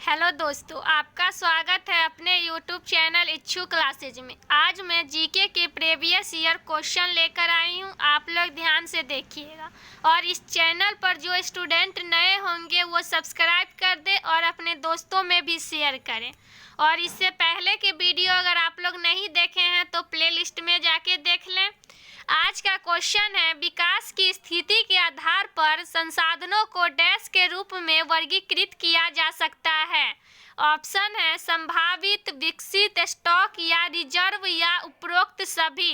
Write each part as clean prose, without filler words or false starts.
Hello दोस्तों, आपका स्वागत है अपने यूट्यूब चैनल इच्छू क्लासेज में। आज मैं जीके के प्रीवियस ईयर क्वेश्चन लेकर आई हूं। आप लोग ध्यान से देखिएगा और इस चैनल पर जो स्टूडेंट नए होंगे वो सब्सक्राइब कर दें और अपने दोस्तों में भी शेयर करें। और इससे पहले के वीडियो अगर आप लोग नहीं देखे हैं तो प्लेलिस्ट में जाके देख लें। आज का क्वेश्चन है, विकास की स्थिति के आधार पर संसाधनों को डैश के रूप में वर्गीकृत किया जा सकता है। ऑप्शन है संभावित, विकसित, स्टॉक या रिजर्व या उपरोक्त सभी।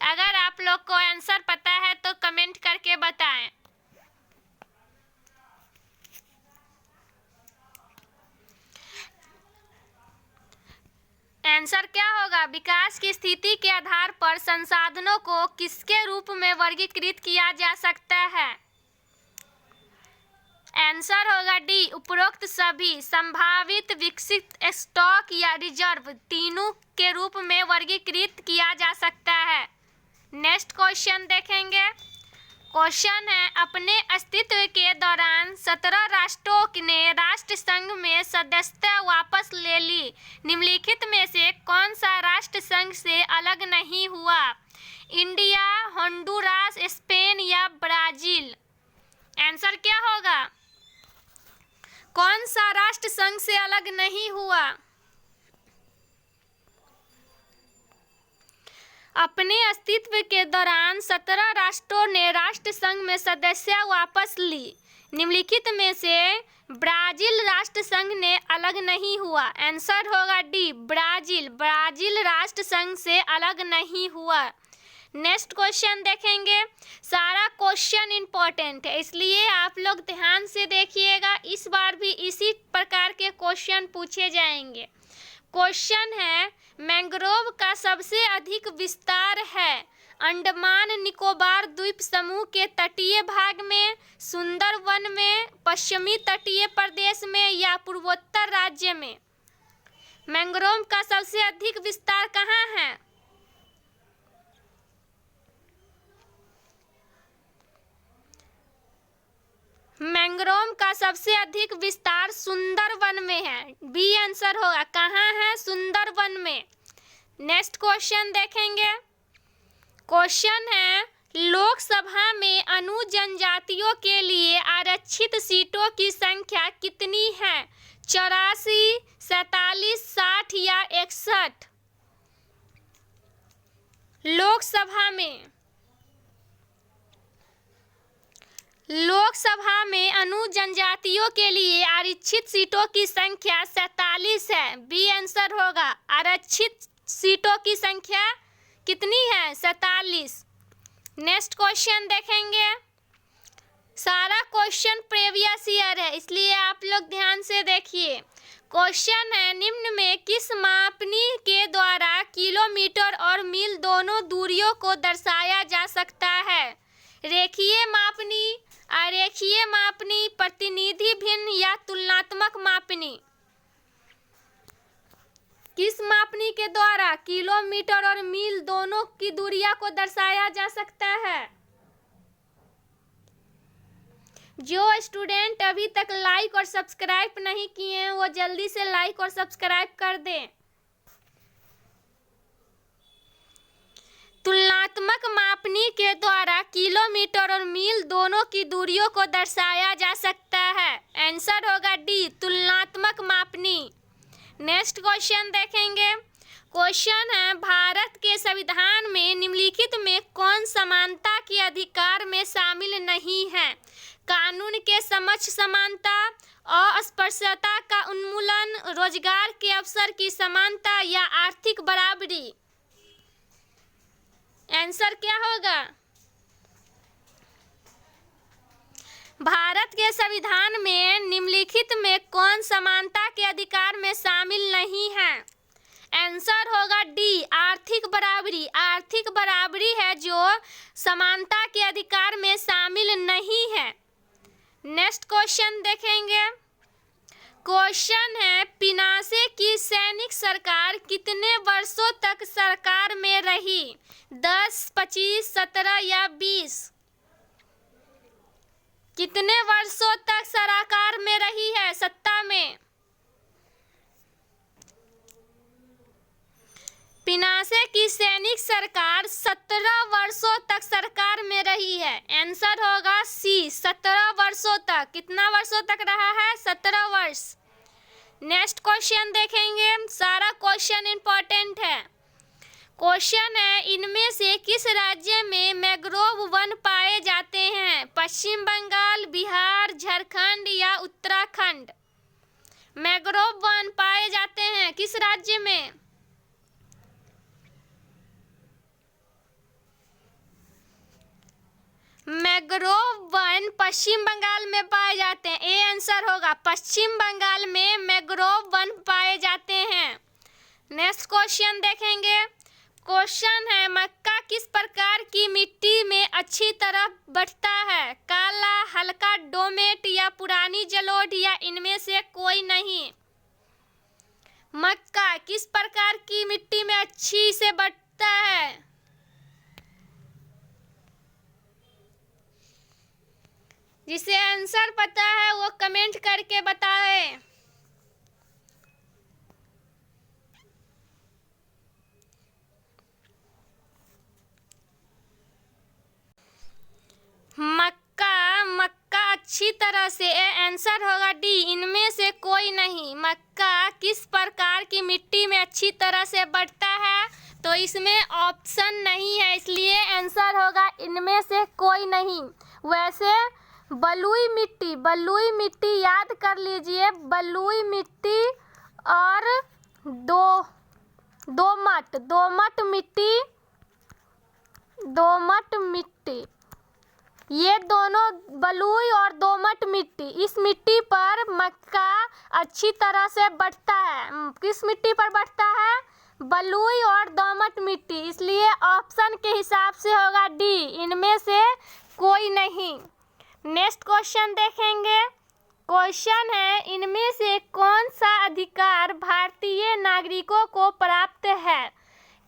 अगर आप लोग को आंसर पता है तो कमेंट करके बताएं। आंसर क्या होगा? विकास की स्थिति के आधार पर संसाधनों को किसके रूप में वर्गीकृत किया जा सकता है? आंसर होगा डी, उपरोक्त सभी। संभावित, विकसित, स्टॉक या रिजर्व तीनों के रूप में वर्गीकृत किया जा सकता है। नेक्स्ट क्वेश्चन देखेंगे। क्वेश्चन है, अपने अस्तित्व के दौरान 17 राष्ट्रों ने राष्ट्र संघ में सदस्यता वापस ले ली। निम्नलिखित में से कौन सा राष्ट्र संघ से अलग नहीं हुआ? इंडिया, होंडुरास, स्पेन या ब्राजील? आंसर क्या होगा? कौन सा राष्ट्र संघ से अलग नहीं हुआ? अपने अस्तित्व के दौरान 17 राष्ट्रों ने राष्ट्र संघ में सदस्यता वापस ली। निम्नलिखित में से ब्राजील राष्ट्र संघ ने अलग नहीं हुआ। आंसर होगा डी, ब्राजील। ब्राजील राष्ट्र संघ से अलग नहीं हुआ। नेक्स्ट क्वेश्चन देखेंगे। सारा क्वेश्चन इंपॉर्टेंट है, इसलिए आप लोग ध्यान से देखिएगा। इस बार भी इसी प्रकार के क्वेश्चन पूछे जाएंगे। क्वेश्चन है, मैंग्रोव का सबसे अधिक विस्तार है अंडमान निकोबार द्वीप समूह के तटीय भाग में, सुंदरवन में, पश्चिमी तटीय प्रदेश में या पूर्वोत्तर राज्य में? मैंग्रोव का सबसे अधिक विस्तार कहाँ है? मैंग्रोव का सबसे अधिक विस्तार सुंदरवन में है। बी आंसर होगा। कहाँ है? सुंदरवन में। नेक्स्ट क्वेश्चन देखेंगे। क्वेश्चन है, लोकसभा में अनु जनजातियों के लिए आरक्षित सीटों की संख्या कितनी है? 84, 47, 60 या 61? लोकसभा में अनु जनजातियों के लिए आरक्षित सीटों की संख्या 47 है। बी आंसर होगा। आरक्षित सीटों की संख्या कितनी है? 47। नेक्स्ट क्वेश्चन देखेंगे। सारा क्वेश्चन प्रीवियस ईयर है, इसलिए आप लोग ध्यान से देखिए। क्वेश्चन है, निम्न में किस मापनी के द्वारा किलोमीटर और मील दोनों दूरियों को दर्शाया जा सकता है? रेखीय मापनी, आरेखीय मापनी, प्रतिनिधि भिन्न या तुलनात्मक मापनी? किस मापनी के द्वारा किलोमीटर और मील दोनों की दूरियां को दर्शाया जा सकता है? जो स्टूडेंट अभी तक लाइक और सब्सक्राइब नहीं किए हैं वो जल्दी से लाइक और सब्सक्राइब कर दें। तुलनात्मक मापनी के द्वारा किलोमीटर और मील दोनों की दूरियों को दर्शाया जा सकता है। आंसर होगा डी, तुलनात्मक मापनी। नेक्स्ट क्वेश्चन देखेंगे। क्वेश्चन है, भारत के संविधान में निम्नलिखित में कौन समानता के अधिकार में शामिल नहीं है? कानून के समक्ष समानता, अस्पृश्यता का उन्मूलन, रोजगार के अवसर की समानता या आर्थिक बराबरी? आंसर क्या होगा? भारत के संविधान में निम्नलिखित में कौन समानता के अधिकार में शामिल नहीं है? आंसर होगा डी, आर्थिक बराबरी। आर्थिक बराबरी है जो समानता के अधिकार में शामिल नहीं है। नेक्स्ट क्वेश्चन देखेंगे। क्वेश्चन है, पिनासे की सैनिक सरकार कितने वर्षों तक सरकार में रही? 10, 25, 17 या 20? कितने वर्षों तक सरकार में रही है, सत्ता में? जैसे कि सैनिक सरकार 17 वर्षों तक सरकार में रही है। आंसर होगा सी, 17 वर्षों तक। कितना वर्षों तक रहा है? 17 वर्ष। नेक्स्ट क्वेश्चन देखेंगे, सारा क्वेश्चन इंपॉर्टेंट है। क्वेश्चन है, इनमें से किस राज्य में मैंग्रोव वन पाए जाते हैं? पश्चिम बंगाल, बिहार, झारखंड या उत्तराखंड? मैंग्रोव वन पाए जाते हैं किस राज्य में? मैंग्रोव वन पश्चिम बंगाल में पाए जाते हैं। ए आंसर होगा, पश्चिम बंगाल में मैंग्रोव वन पाए जाते हैं। नेक्स्ट क्वेश्चन देखेंगे। क्वेश्चन है, मक्का किस प्रकार की मिट्टी में अच्छी तरह बढ़ता है? काला, हल्का डोमेट या पुरानी जलोढ़ या इनमें से कोई नहीं? मक्का किस प्रकार की मिट्टी में अच्छी से बढ़ता है? जिसे आंसर पता है वो कमेंट करके बताएं। मक्का अच्छी तरह से। आंसर होगा डी, इनमें से कोई नहीं। मक्का किस प्रकार की मिट्टी में अच्छी तरह से बढ़ता है? तो इसमें ऑप्शन नहीं है, इसलिए आंसर होगा इनमें से कोई नहीं। वैसे बलुई मिट्टी याद कर लीजिए, बलुई मिट्टी और दोमट मिट्टी, ये दोनों बलुई और दोमट मिट्टी, इस मिट्टी पर मक्का अच्छी तरह से बढ़ता है। किस मिट्टी पर बढ़ता है? बलुई और दोमट मिट्टी, इसलिए ऑप्शन के हिसाब से होगा डी, इनमें से कोई नहीं। नेक्स्ट क्वेश्चन देखेंगे। क्वेश्चन है, इनमें से कौन सा अधिकार भारतीय नागरिकों को प्राप्त है?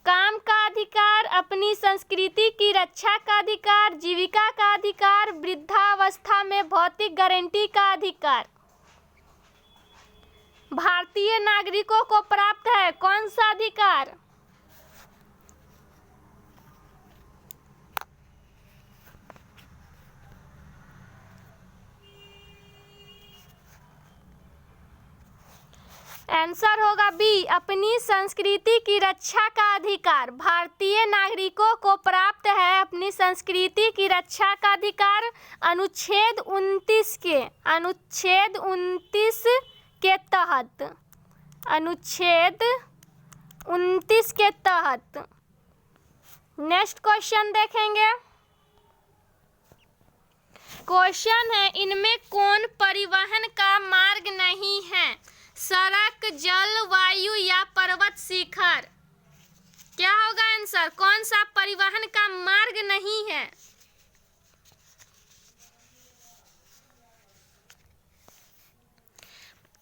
काम का अधिकार, अपनी संस्कृति की रक्षा का अधिकार, जीविका का अधिकार, वृद्धावस्था में भौतिक गारंटी का अधिकार? भारतीय नागरिकों को प्राप्त है कौन सा अधिकार? आंसर होगा बी, अपनी संस्कृति की रक्षा का अधिकार। भारतीय नागरिकों को प्राप्त है अपनी संस्कृति की रक्षा का अधिकार। अनुच्छेद 29 के तहत। नेक्स्ट क्वेश्चन देखेंगे। क्वेश्चन है, इनमें कौन परिवहन का मार्ग नहीं है? सड़क, जल, वायु या पर्वत शिखर? क्या होगा आंसर? कौन सा परिवहन का मार्ग नहीं है?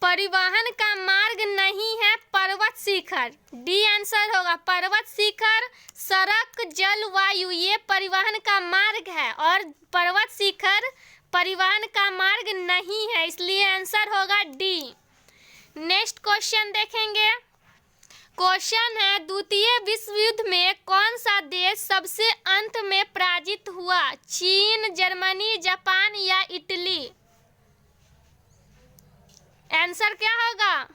परिवहन का मार्ग नहीं है पर्वत शिखर। डी आंसर होगा, पर्वत शिखर, सड़क, जल, वायु ये परिवहन का मार्ग है और पर्वत शिखर परिवहन का मार्ग नहीं है, इसलिए आंसर होगा डी। नेक्स्ट क्वेश्चन देखेंगे। क्वेश्चन है, द्वितीय विश्व युद्ध में कौन सा देश सबसे अंत में पराजित हुआ? चीन, जर्मनी, जापान या इटली? आंसर क्या होगा?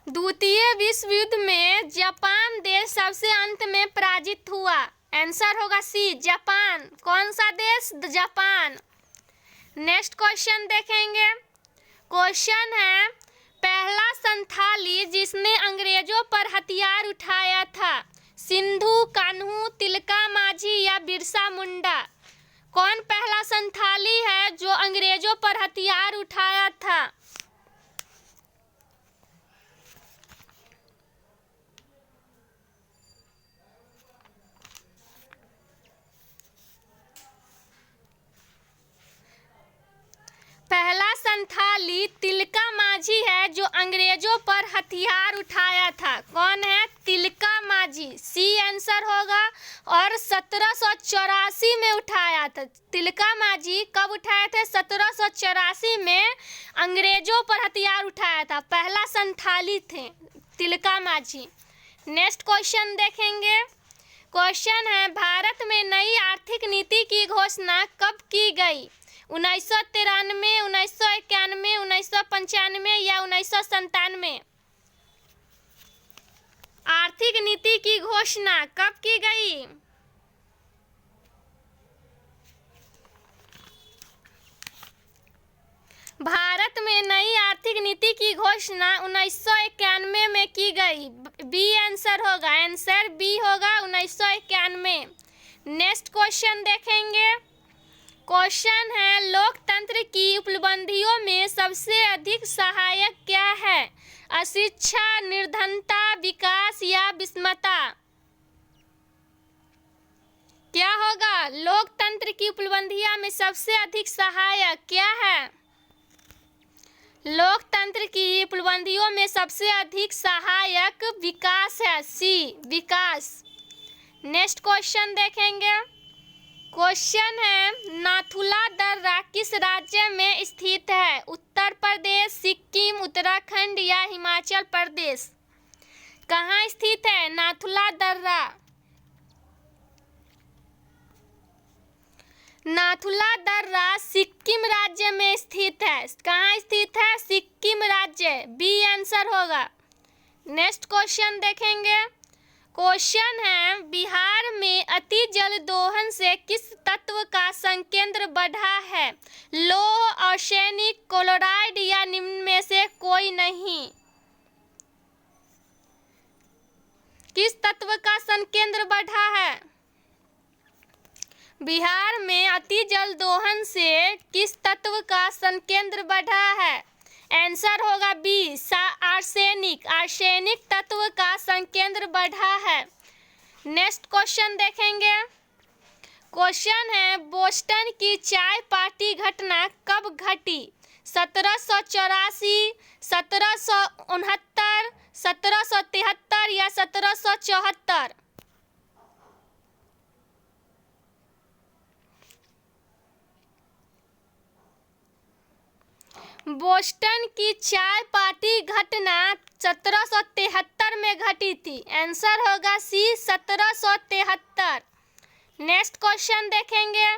द्वितीय विश्व युद्ध में जापान देश सबसे अंत में पराजित हुआ। आंसर होगा सी, जापान। कौन सा देश? जापान। नेक्स्ट क्वेश्चन देखेंगे। क्वेश्चन है, पहला संथाली जिसने अंग्रेजों पर हथियार उठाया था? सिंधु, कान्हू, तिलका मांझी या बिरसा मुंडा? कौन पहला संथाली है जो अंग्रेजों पर हथियार उठाया था? पहला संथाली तिलका मांझी है जो अंग्रेजों पर हथियार उठाया था। कौन है? तिलका मांझी। सी आंसर होगा। और 1784 में उठाया था। तिलका मांझी कब उठाए थे? 1784 में अंग्रेजों पर हथियार उठाया था। पहला संथाली थे तिलका मांझी। नेक्स्ट क्वेश्चन देखेंगे। क्वेश्चन है, भारत में नई आर्थिक नीति की घोषणा कब की गई? 1993, 1991, 1995 या 1997? आर्थिक नीति की घोषणा कब की गई? भारत में नई आर्थिक नीति की घोषणा 1991 में की गई। बी आंसर होगा, आंसर बी होगा 1991। नेक्स्ट क्वेश्चन देखेंगे। क्वेश्चन है, लोकतंत्र की उपलब्धियों में सबसे अधिक सहायक क्या है? अशिक्षा, निर्धनता, विकास या विषमता? क्या होगा? लोकतंत्र की उपलब्धियों में सबसे अधिक सहायक क्या है? लोकतंत्र की उपलब्धियों में सबसे अधिक सहायक विकास है, सी विकास। नेक्स्ट क्वेश्चन देखेंगे। क्वेश्चन है, नाथुला दर्रा किस राज्य में स्थित है? उत्तर प्रदेश, सिक्किम, उत्तराखंड या हिमाचल प्रदेश? कहाँ स्थित है नाथुला दर्रा? नाथुला दर्रा सिक्किम राज्य में स्थित है। कहाँ स्थित है? सिक्किम राज्य, बी आंसर होगा। नेक्स्ट क्वेश्चन देखेंगे। क्वेश्चन है, बिहार में अति जल दोहन से किस तत्व का संकेंद्र बढ़ा है? लौह, आर्सेनिक, क्लोराइड या निम्न में से कोई नहीं? किस तत्व का संकेंद्र बढ़ा है? बिहार में अति जल दोहन से किस तत्व का संकेंद्र बढ़ा है? आंसर होगा बी, आर्सेनिक। आर्सेनिक तत्व का संकेंद्र बढ़ा है। नेक्स्ट क्वेश्चन देखेंगे। क्वेश्चन है, बोस्टन की चाय पार्टी घटना कब घटी? 1784, 1769, 1773 या 1774? बोस्टन की चाय पार्टी घटना 1773 में घटी थी। आंसर होगा सी, 1773। नेक्स्ट क्वेश्चन देखेंगे।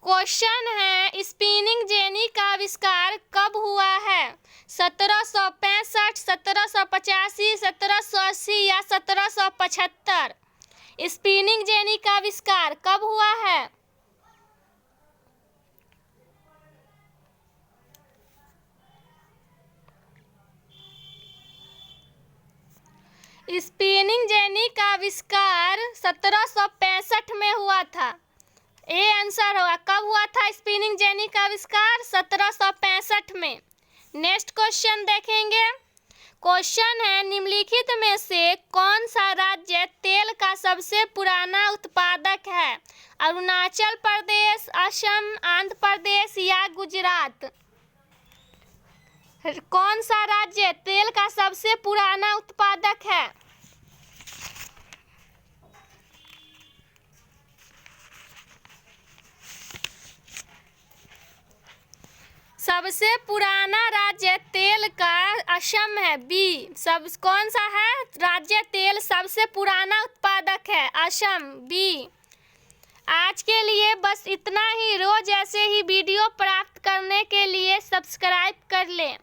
क्वेश्चन है, स्पिनिंग जेनी का आविष्कार कब हुआ है? 1765, 1785, 1780 या 1775? स्पिनिंग जेनी का आविष्कार कब हुआ है? स्पिनिंग जेनी का आविष्कार 1765 में हुआ था। ए आंसर होगा। कब हुआ था स्पिनिंग जेनी का आविष्कार? 1765 में। नेक्स्ट क्वेश्चन देखेंगे। क्वेश्चन है, निम्नलिखित में से कौन सा राज्य तेल का सबसे पुराना उत्पादक है? अरुणाचल प्रदेश, असम, आंध्र प्रदेश या गुजरात? कौन सा राज्य तेल का सबसे पुराना उत्पादक है? सबसे पुराना राज्य तेल का असम है, बी। कौन सा है राज्य तेल सबसे पुराना उत्पादक है? असम, बी। आज के लिए बस इतना ही। रोज ऐसे ही वीडियो प्राप्त करने के लिए सब्सक्राइब कर लें।